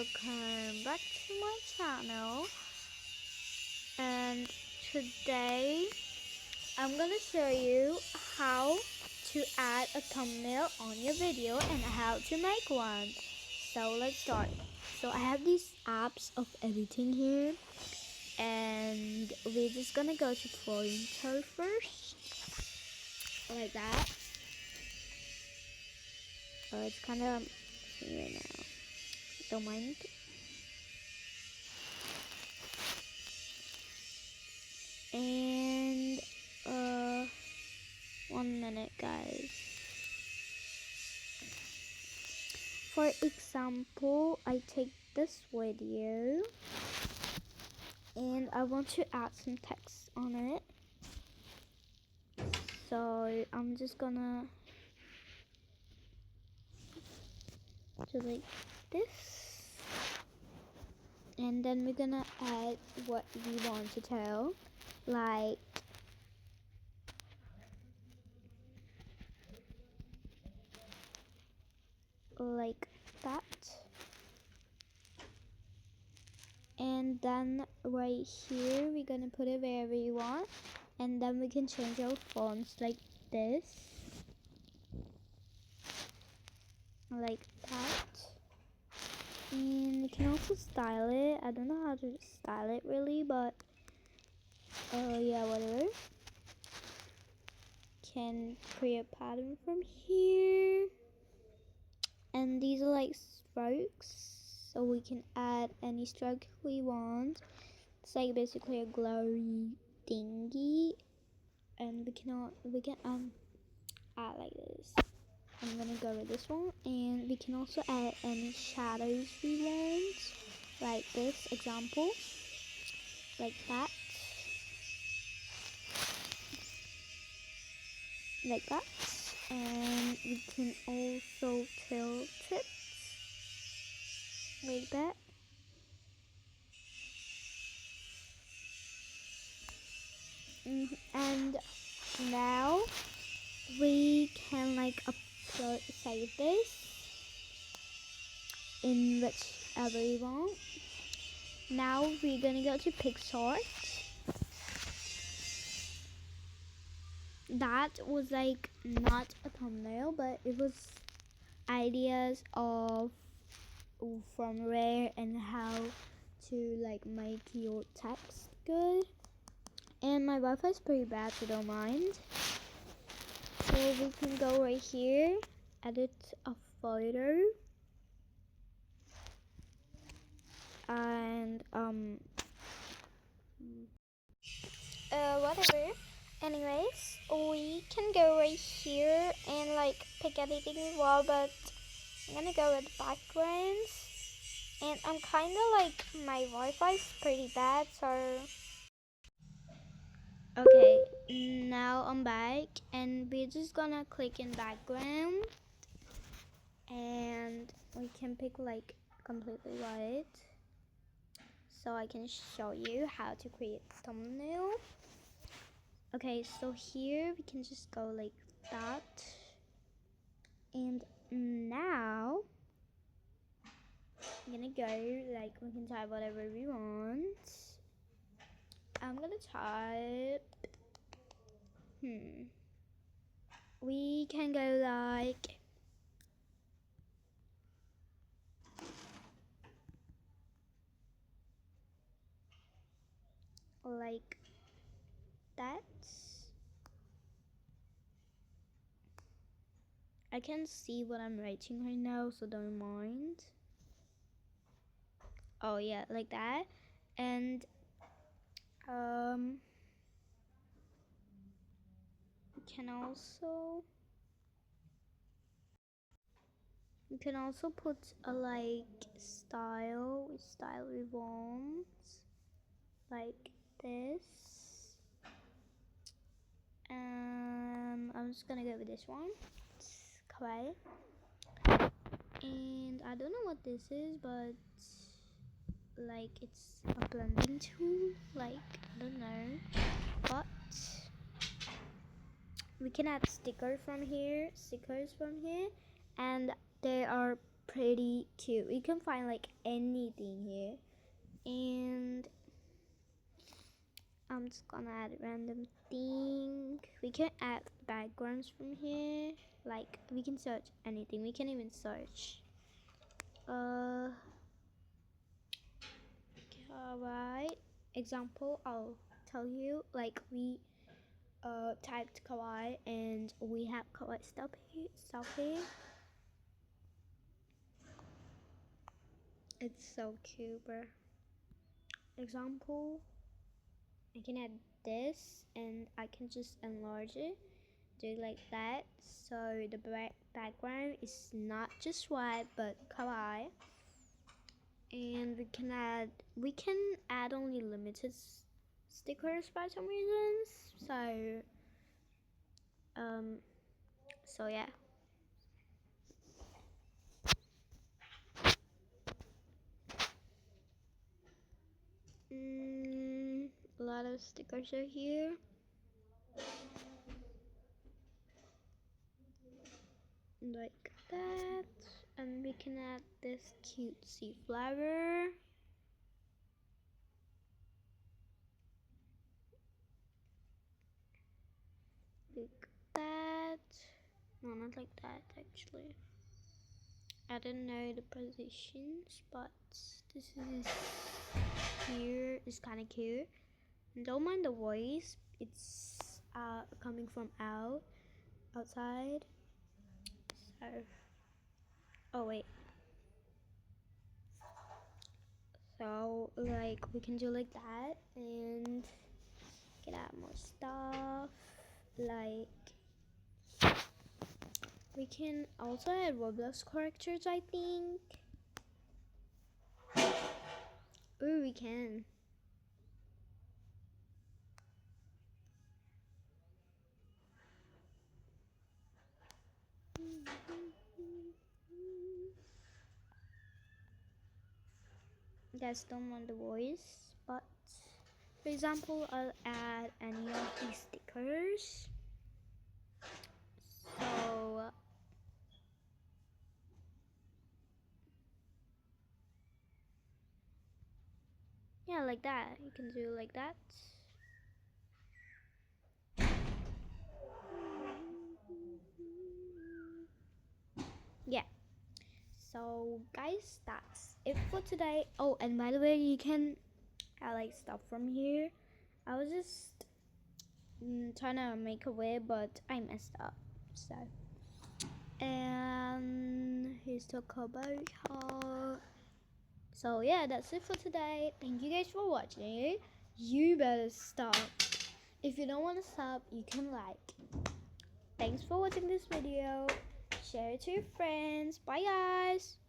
welcome back to my channel. And today I'm gonna show you how to add a thumbnail on your video and how to make one. So let's start. So I have these apps of editing here, and we're just gonna go to Photo first, like that. It's kind of right now. Don't mind. And 1 minute, guys. For example, I take this video and I want to add some text on it. So I'm just gonna do like this, and then we're gonna add what we want to tell, like that. And then right here we're gonna put it wherever you want, and then we can change our fonts like this, like that. And you can also style it. I don't know how to style it really, but yeah, whatever. Can create a pattern from here, and these are like strokes, so we can add any stroke we want. It's like basically a glowy thingy, and we can add like this. I'm gonna go with this one, and we can also add any shadows we want, like this example, like that, like that. And we can also tilt it like that. And now we can like save this in whichever we want. Now we're gonna go to PicsArt. That was like not a thumbnail, but it was ideas of from where and how to like make your text good. And my Wi-Fi is pretty bad, so don't mind. So we can go right here, edit a photo, and whatever. Anyways, we can go right here and like pick anything we want, but I'm gonna go with backgrounds. And I'm kind of like, my Wi-Fi is pretty bad, so okay, now I'm back, and we're just gonna click in background, and we can pick like completely white, so I can show you how to create thumbnail. Okay, so here we can just go like that, and now I'm gonna go, like, we can type whatever we want. I'm gonna type we can go like that. I can see what I'm writing right now, so don't mind. Oh yeah, like that. And you can also put a like style we want, like this. I'm just gonna go with this one. It's kawaii. And I don't know what this is, but like it's a blending tool, like I don't know, but we can add stickers from here, and there are pretty cute. We can find like anything here, and I'm just gonna add a random thing. We can add backgrounds from here. Like we can search anything. We can even search alright. Example, I'll tell you, like we typed kawaii and we have kawaii stuff here. It's so cute, bro. Example, I can add this and I can just enlarge it, do it like that, so the background is not just white but kawaii. And we can add only limited stickers by some reasons, so yeah. A lot of stickers are here. Like that, and we can add this cutesy flower. Like that. No, not like that actually. I don't know the positions, but this is here is kind of cute. And don't mind the voice, it's coming from outside. So, oh wait. So like we can do like that and get out more stuff. Like we can also add Roblox characters, I think. Ooh, we can. Guys don't want the voice, but for example, I'll add any of these stickers. So yeah, like that. You can do like that. Yeah. So guys, that's it for today. Oh, and by the way, you can add like stuff from here. I was just trying to make a way, but I messed up. So, and here's the cowboy hat. So yeah, that's it for today. Thank you guys for watching. You better stop. If you don't want to stop, you can like. Thanks for watching this video. Share it to your friends. Bye guys.